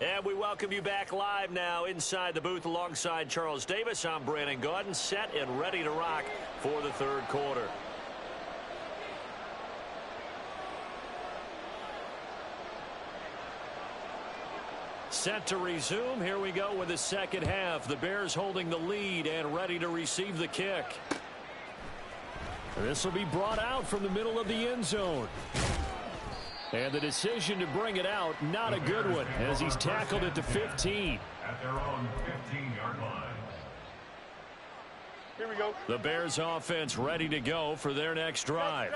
And we welcome you back live now inside the booth alongside Charles Davis. I'm Brandon Gaudin, set and ready to rock for the third quarter. Set to resume. Here we go with the second half. The Bears holding the lead and ready to receive the kick. This will be brought out from the middle of the end zone. And the decision to bring it out, not a good one, as he's tackled at the 15. At their own 15-yard line. Here we go. The Bears offense ready to go for their next drive.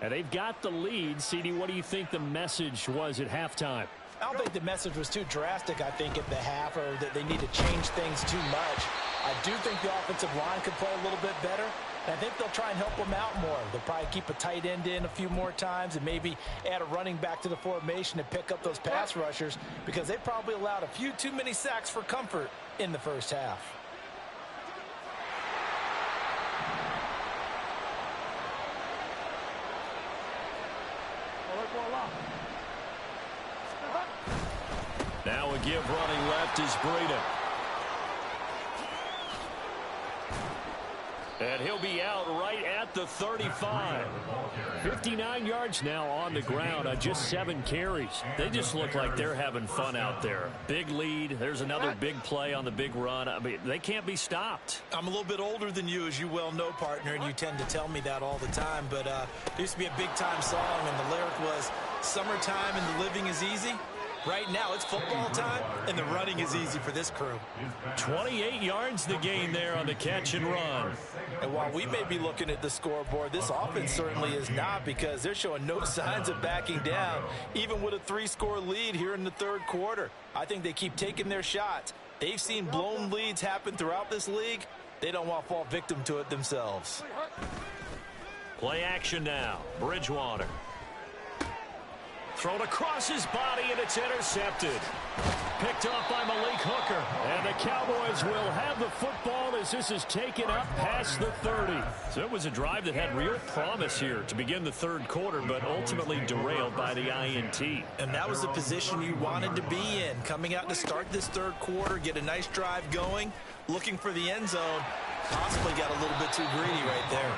And they've got the lead. CD, what do you think the message was at halftime? I don't think the message was too drastic, I think, at the half, or that they need to change things too much. I do think the offensive line could play a little bit better. And I think they'll try and help them out more. They'll probably keep a tight end in a few more times and maybe add a running back to the formation to pick up those pass rushers, because they probably allowed a few too many sacks for comfort in the first half. Now a give running left is Breida. And he'll be out right at the 35. 59 yards now on the ground on just 7 carries. They just look like they're having fun out there. Big lead. There's another big play on the big run. I mean, they can't be stopped. I'm a little bit older than you, as you well know, partner, and you tend to tell me that all the time. But there used to be a big-time song, and the lyric was, "Summertime and the living is easy." Right now, it's football time, and the running is easy for this crew. 28 yards the gain there on the catch and run. And while we may be looking at the scoreboard, this offense certainly is not, because they're showing no signs of backing down, even with a 3-score lead here in the third quarter. I think they keep taking their shots. They've seen blown leads happen throughout this league. They don't want to fall victim to it themselves. Play action now. Bridgewater. Thrown across his body, and it's intercepted. Picked up by Malik Hooker. And the Cowboys will have the football as this is taken up past the 30. So it was a drive that had real promise here to begin the third quarter, but ultimately derailed by the INT. And that was the position you wanted to be in. Coming out to start this third quarter, get a nice drive going, looking for the end zone. Possibly got a little bit too greedy right there.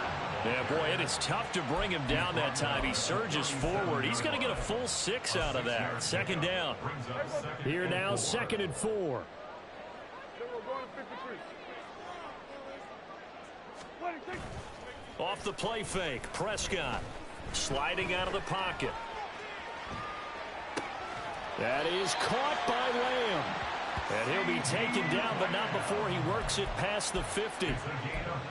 Yeah, boy, it is tough to bring him down that time. He surges forward. He's going to get a full 6 out of that. Second down. Here now, 2nd and 4. Off the play fake, Prescott sliding out of the pocket. That is caught by Lamb. And he'll be taken down, but not before he works it past the 50.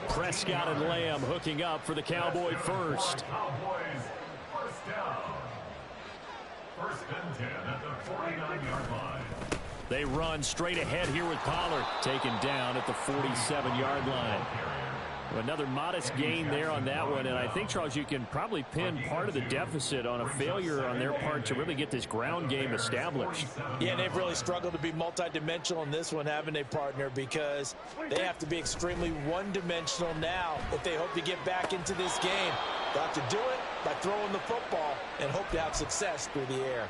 Prescott and Lamb hooking up for the Cowboy first. Cowboys first down. 1st and 10 at the 49-yard line. They run straight ahead here with Pollard, taken down at the 47-yard line. Another modest gain there on that one, and I think, Charles, you can probably pin part of the deficit on a failure on their part to really get this ground game established. Yeah, they've really struggled to be multidimensional in this one, haven't they, partner? Because they have to be extremely one-dimensional now if they hope to get back into this game. They'll have to do it by throwing the football and hope to have success through the air.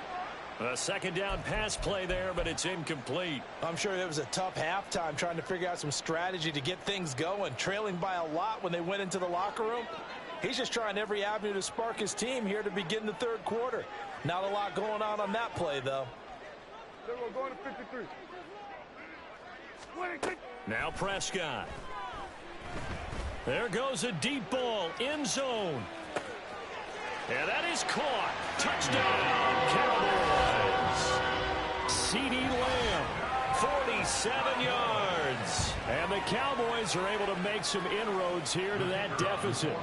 A second down pass play there, but it's incomplete. I'm sure it was a tough halftime trying to figure out some strategy to get things going, trailing by a lot when they went into the locker room. He's just trying every avenue to spark his team here to begin the third quarter. Not a lot going on that play, though. We're going to 53. Now Prescott. There goes a deep ball, end zone. And that is caught. Touchdown, Cowboys. CeeDee Lamb, 47 yards. And the Cowboys are able to make some inroads here to that deficit.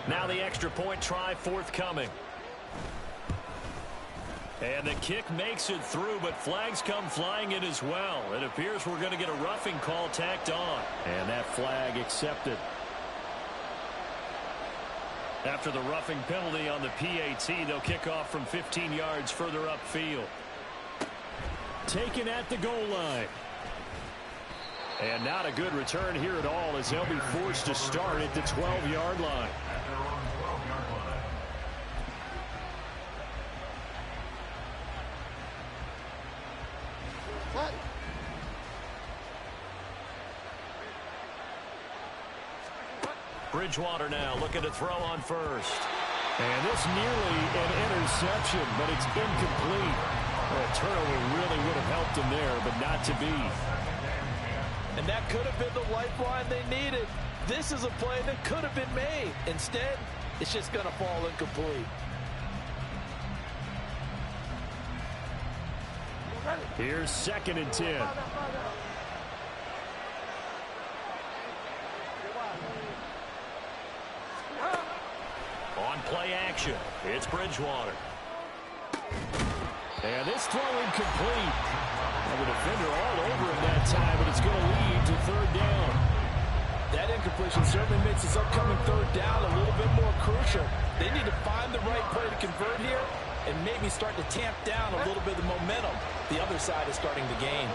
Now the extra point try forthcoming. And the kick makes it through, but flags come flying in as well. It appears we're going to get a roughing call tacked on. And that flag accepted. After the roughing penalty on the PAT, they'll kick off from 15 yards further upfield. Taken at the goal line. And not a good return here at all, as they'll be forced to start at the 12-yard line. Bridgewater now looking to throw on first. And this nearly an interception, but it's incomplete. A turnover really would have helped him there, but not to be. And that could have been the lifeline they needed. This is a play that could have been made. Instead, it's just going to fall incomplete. Here's 2nd and 10. On play action, it's Bridgewater. And this throw incomplete. And the defender all over him that time, but it's going to lead to 3rd down. That incompletion certainly makes this upcoming 3rd down a little bit more crucial. They need to find the right play to convert here and maybe start to tamp down a little bit of the momentum the other side is starting to gain.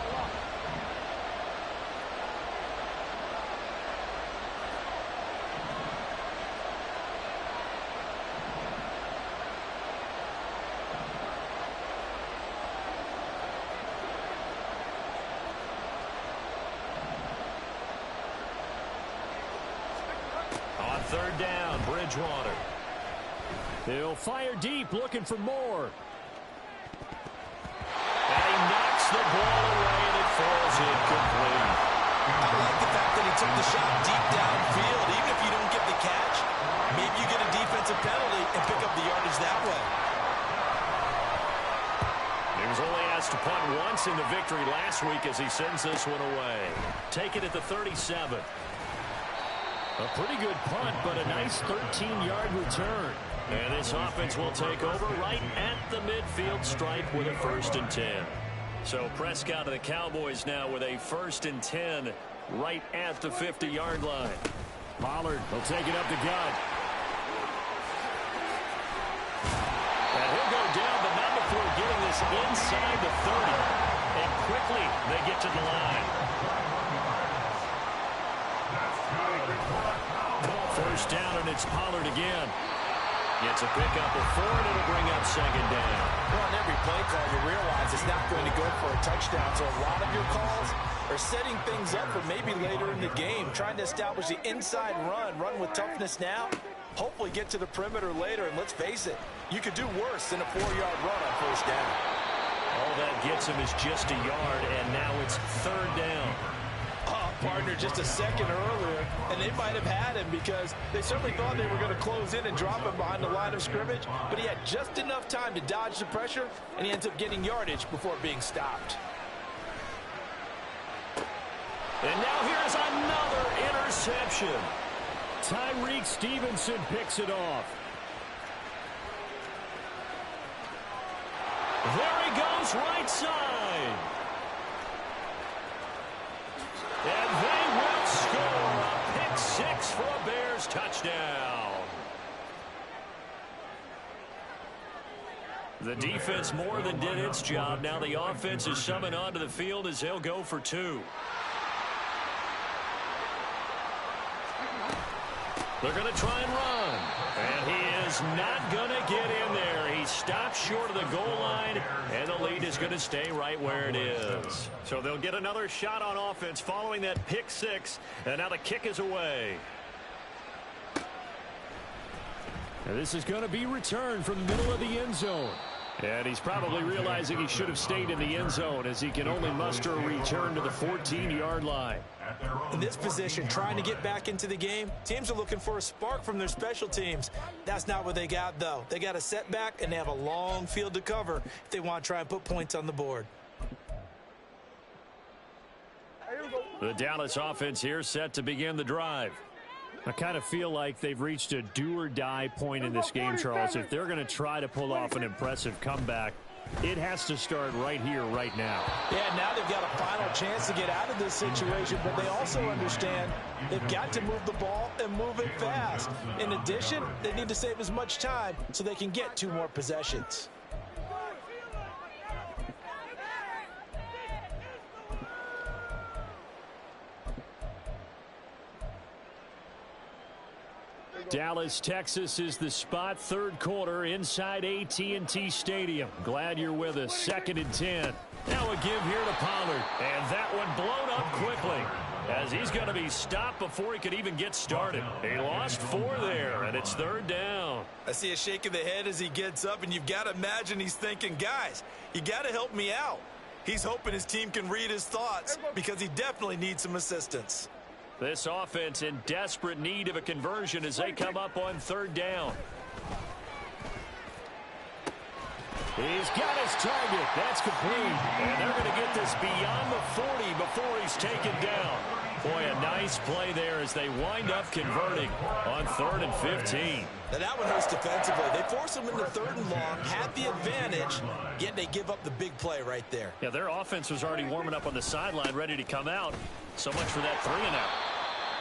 On 3rd down, Bridgewater. He'll fire deep, looking for more. And he knocks the ball away, and it falls incomplete. I like the fact that he took the shot deep downfield. Even if you don't get the catch, maybe you get a defensive penalty and pick up the yardage that way. He was only asked to punt once in the victory last week as he sends this one away. Take it at the 37. A pretty good punt, but a nice 13-yard return. And this offense will take over right at the midfield stripe with a 1st and 10. So Prescott of the Cowboys now with a 1st and 10 right at the 50-yard line. Pollard will take it up the gut. And he'll go down, but not before getting this inside the 30. And quickly they get to the line. 1st down, and it's Pollard again. Gets a pickup of 4, and it'll bring up 2nd down. Well, on every play call, you realize it's not going to go for a touchdown. So a lot of your calls are setting things up for maybe later in the game, trying to establish the inside run with toughness now, hopefully get to the perimeter later. And let's face it, you could do worse than a 4-yard run on 1st down. All that gets him is just a yard, and now it's 3rd down. Partner just a second earlier, and they might have had him because they certainly thought they were going to close in and drop him behind the line of scrimmage, but he had just enough time to dodge the pressure, and he ends up getting yardage before being stopped. And now here's another interception. Tyreek Stevenson picks it off. There he goes, right side. And they will score a pick 6 for a Bears touchdown. The defense more than did its job. Now the offense is summoned onto the field as they'll go for 2. They're going to try and run. And he is not going to get in there. He stops short of the goal line, and the lead is going to stay right where it is. So they'll get another shot on offense following that pick 6, and now the kick is away. And this is going to be returned from the middle of the end zone. And he's probably realizing he should have stayed in the end zone as he can only muster a return to the 14-yard line. In this position, trying to get back into the game, teams are looking for a spark from their special teams. That's not what they got, though. They got a setback, and they have a long field to cover if they want to try and put points on the board. The Dallas offense here set to begin the drive. I kind of feel like they've reached a do-or-die point in this game, Charles. If they're going to try to pull off an impressive comeback, it has to start right here, right now. Yeah, now they've got a final chance to get out of this situation, but they also understand they've got to move the ball and move it fast. In addition, they need to save as much time so they can get 2 more possessions. Dallas, Texas is the spot. Third quarter inside AT&T Stadium. Glad you're with us. 2nd and 10. Now a give here to Pollard. And that one blown up quickly, as he's going to be stopped before he could even get started. He lost 4 there, and it's 3rd down. I see a shake of the head as he gets up, and you've got to imagine he's thinking, guys, you got to help me out. He's hoping his team can read his thoughts because he definitely needs some assistance. This offense in desperate need of a conversion as they come up on 3rd down. He's got his target. That's complete. And they're going to get this beyond the 40 before he's taken down. Boy, a nice play there as they wind up converting on 3rd and 15. Now that one hurts defensively. They force him into 3rd and long, had the advantage, yet they give up the big play right there. Yeah, their offense was already warming up on the sideline, ready to come out. So much for that 3-and-out.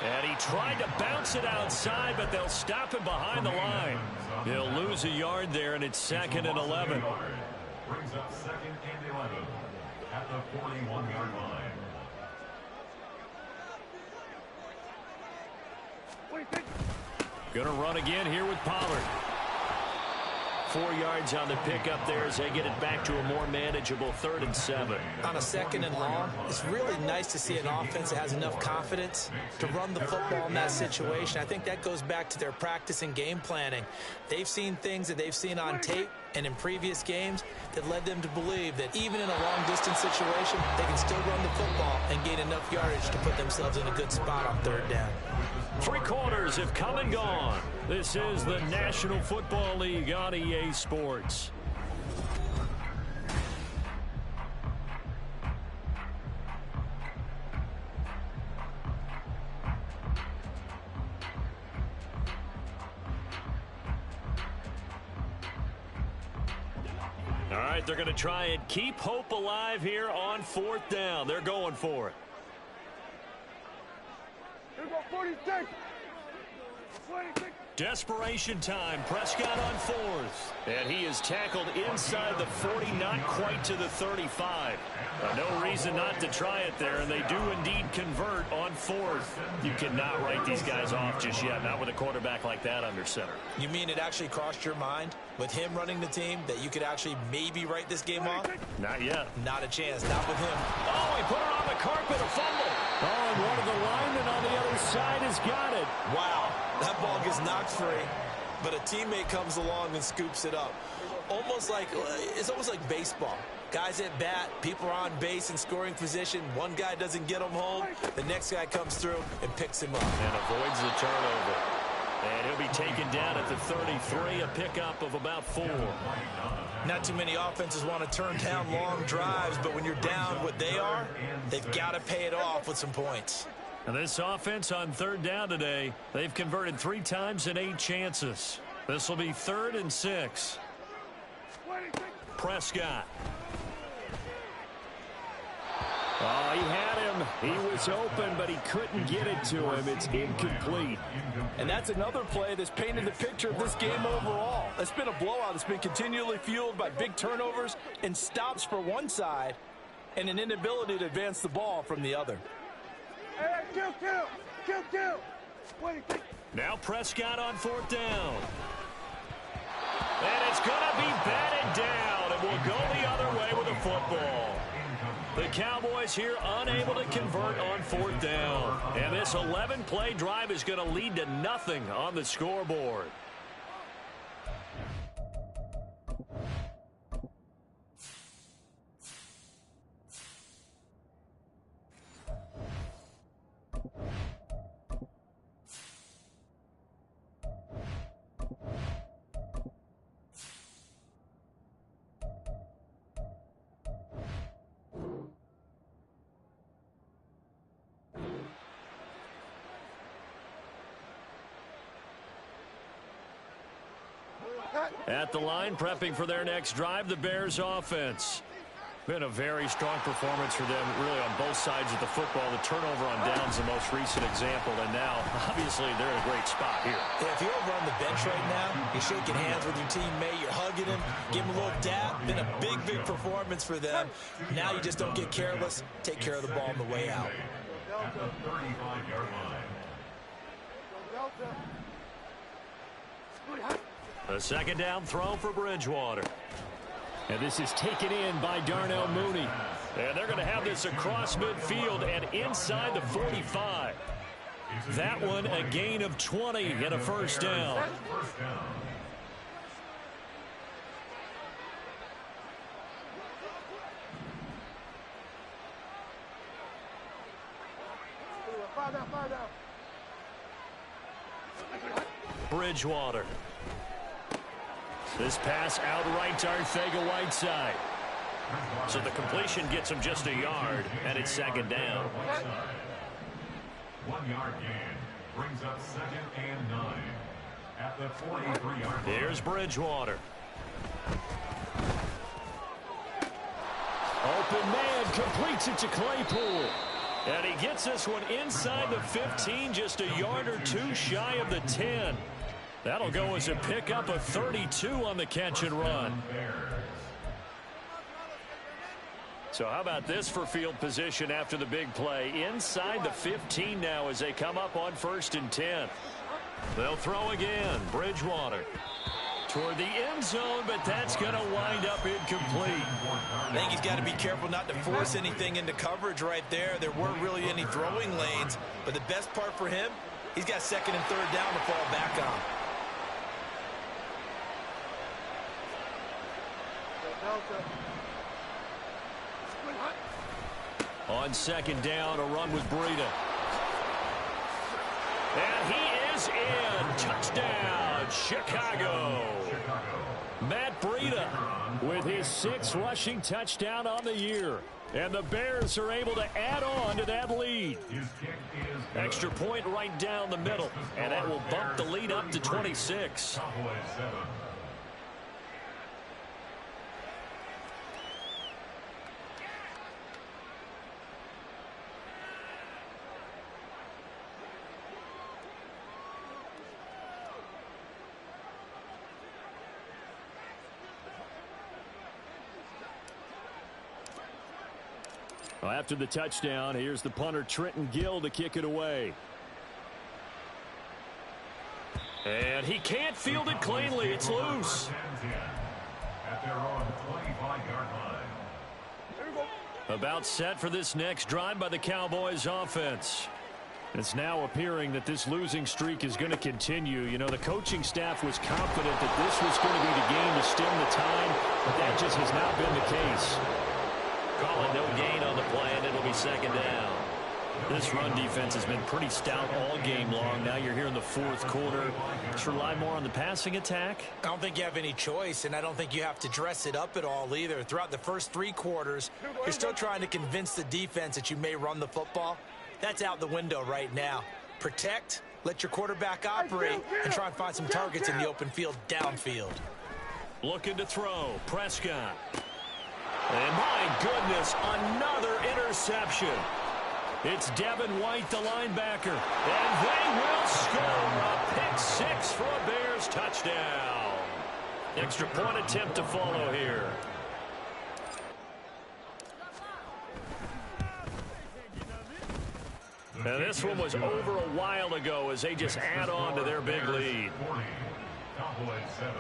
And he tried to bounce it outside, but they'll stop him behind the line. He'll lose a yard there, and it's 2nd and 11. Brings up 2nd and 11 at the 41-yard line. Going to run again here with Pollard. 4 yards on the pickup there as they get it back to a more manageable 3rd and 7. On a 2nd and long, it's really nice to see an offense that has enough confidence to run the football in that situation. I think that goes back to their practice and game planning. They've seen things that they've seen on tape and in previous games that led them to believe that even in a long-distance situation, they can still run the football and gain enough yardage to put themselves in a good spot on 3rd down. 3 quarters have come and gone. This is the National Football League on EA Sports. All right, they're going to try and keep hope alive here on 4th down. They're going for it. Here go 46. 26. Desperation time. Prescott on 4th. And he is tackled inside the 40, not quite to the 35. No reason not to try it there, and they do indeed convert on 4th. You cannot write these guys off just yet, not with a quarterback like that under center. You mean it actually crossed your mind with him running the team that you could actually maybe write this game off? Not yet. Not a chance. Not with him. Oh, he put it on the carpet, a fumble. Oh, and one of the linemen on the other side has got it. Wow. That ball gets knocked free, but a teammate comes along and scoops it up. It's almost like baseball. Guys at bat, people are on base in scoring position. One guy doesn't get him home. The next guy comes through and picks him up. And avoids the turnover. And he'll be taken down at the 33, a pickup of about 4. Not too many offenses want to turn down long drives, but when you're down what they are, they've got to pay it off with some points. And this offense on 3rd down today, they've converted 3 times in 8 chances. This will be 3rd and 6. Prescott. Oh, he had him. He was open, but he couldn't get it to him. It's incomplete. And that's another play that's painted the picture of this game overall. It's been a blowout. It's been continually fueled by big turnovers and stops for one side and an inability to advance the ball from the other. Hey, kill. Now Prescott on 4th down. And it's going to be batted down, and we'll go the other way with the football. The Cowboys here unable to convert on 4th down. And this 11-play drive is going to lead to nothing on the scoreboard. At the line, prepping for their next drive, the Bears offense. Been a very strong performance for them, really, on both sides of the football. The turnover on downs, the most recent example, and now, obviously, they're in a great spot here. Yeah, if you're over on the bench right now, you're shaking hands with your teammate, you're hugging him, give him a little dap. Been a big, big performance for them. Now you just don't get careless. Take care of the ball on the way out. At the 35-yard line. A second down throw for Bridgewater. And this is taken in by Darnell Mooney. And they're going to have this across midfield and inside the 45. That one a gain of 20 and a first down. Bridgewater. This pass outright to Arcega-Whiteside. So the completion gets him just a yard, and it's second down. 1 yard gain brings up 2nd and 9 at the 43-yard line. Here's Bridgewater. Open man completes it to Claypool. And he gets this one inside the 15, just a yard or two shy of the 10. That'll go as a pickup of 32 on the catch and run. So how about this for field position after the big play? Inside the 15 now as they come up on 1st and 10. They'll throw again. Bridgewater toward the end zone, but that's going to wind up incomplete. I think he's got to be careful not to force anything into coverage right there. There weren't really any throwing lanes, but the best part for him, he's got 2nd and 3rd down to fall back on. On 2nd down, a run with Breida. And he is in. Touchdown, Chicago. Matt Breida with his 6th rushing touchdown on the year. And the Bears are able to add on to that lead. Extra point right down the middle. And that will bump the lead up to 26. Well, after the touchdown, here's the punter Trenton Gill to kick it away. And he can't field it cleanly. It's loose. At their own 25-yard line. About set for this next drive by the Cowboys offense. It's now appearing that this losing streak is going to continue. You know, the coaching staff was confident that this was going to be the game to stem the tide, but that just has not been the case. Call it no gain on the play, and it'll be 2nd down. This run defense has been pretty stout all game long. Now you're here in the 4th quarter. Just rely more on the passing attack. I don't think you have any choice, and I don't think you have to dress it up at all either. Throughout the first 3 quarters, you're still trying to convince the defense that you may run the football. That's out the window right now. Protect, let your quarterback operate, and try and find some targets in the open field downfield. Looking to throw. Prescott. And my goodness, another interception. It's Devin White, the linebacker. And they will score a pick 6 for a Bears touchdown. Extra point attempt to follow here. And this one was over a while ago as they just add on to their big lead. Cowboys 7.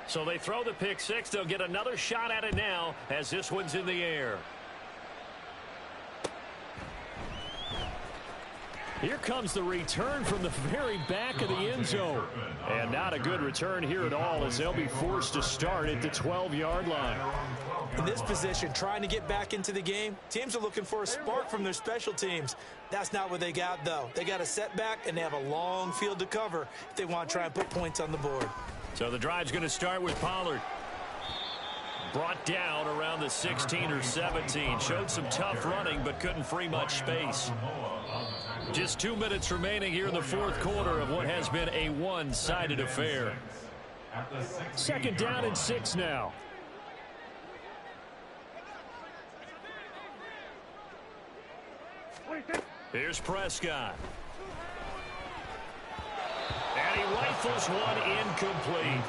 So they throw the pick 6. They'll get another shot at it now as this one's in the air. Here comes the return from the very back of the end zone. And not a good return here at all as they'll be forced to start at the 12-yard line. In this position, trying to get back into the game, teams are looking for a spark from their special teams. That's not what they got, though. They got a setback, and they have a long field to cover if they want to try and put points on the board. So the drive's going to start with Pollard. Brought down around the 16 or 17. Showed some tough running, but couldn't free much space. Just 2 minutes remaining here in the 4th quarter of what has been a one-sided affair. 2nd down and 6 now. Here's Prescott. And he rifles one incomplete.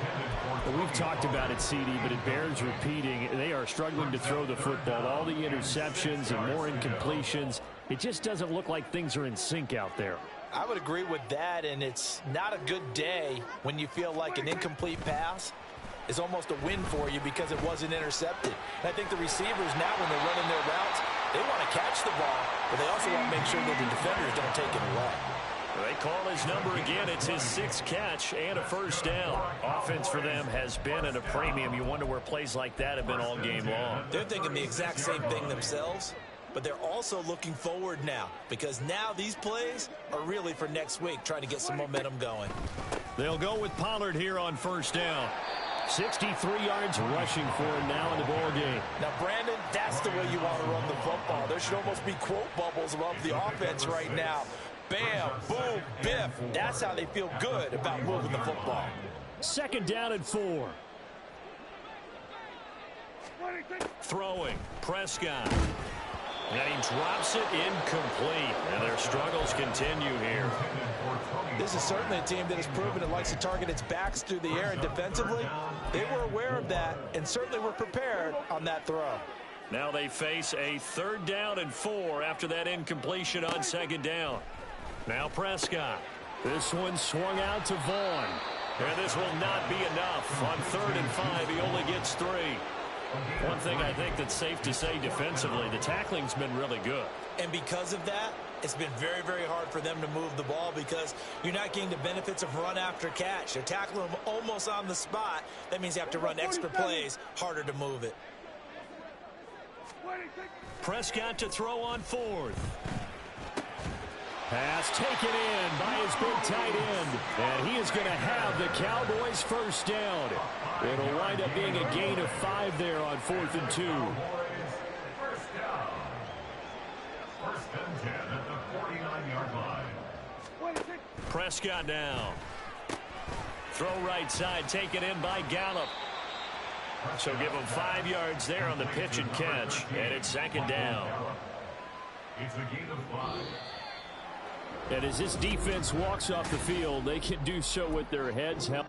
We've talked about it, CD, but it bears repeating. They are struggling to throw the football. All the interceptions and more incompletions. It just doesn't look like things are in sync out there. I would agree with that, and it's not a good day when you feel like an incomplete pass is almost a win for you because it wasn't intercepted. And I think the receivers now, when they're running their routes, they want to catch the ball, but they also want to make sure that the defenders don't take it away. They call his number again. It's his 6th catch and a first down. Offense for them has been at a premium. You wonder where plays like that have been all game long. They're thinking the exact same thing themselves, but they're also looking forward now because now these plays are really for next week, trying to get some momentum going. They'll go with Pollard here on first down. 63 yards rushing for him now in the ball game. Now, Brandon, that's the way you want to run the football. There should almost be quote bubbles above the offense right now. Bam, boom, biff. That's how they feel good about moving the football. 2nd down and 4. Throwing, Prescott. And he drops it incomplete. And their struggles continue here. This is certainly a team that has proven it likes to target its backs through the air, and defensively, they were aware of that and certainly were prepared on that throw. Now they face a 3rd down and 4 after that incompletion on 2nd down. Now Prescott. This one swung out to Vaughn. And this will not be enough. On 3rd and 5, he only gets 3. One thing I think that's safe to say defensively, the tackling's been really good. And because of that, it's been very, very hard for them to move the ball because you're not getting the benefits of run after catch. They're tackling them almost on the spot. That means you have to run extra plays, harder to move it. Prescott to throw on 4th. Pass taken in by his big tight end. And he is going to have the Cowboys first down. It'll wind up being a gain of 5 there on 4th and 2. First down. 1st and 10 at the 49-yard line. Prescott now. Throw right side taken in by Gallup. So give him 5 yards there on the pitch and catch. And it's 2nd down. It's a gain of 5. And as this defense walks off the field, they can do so with their heads held.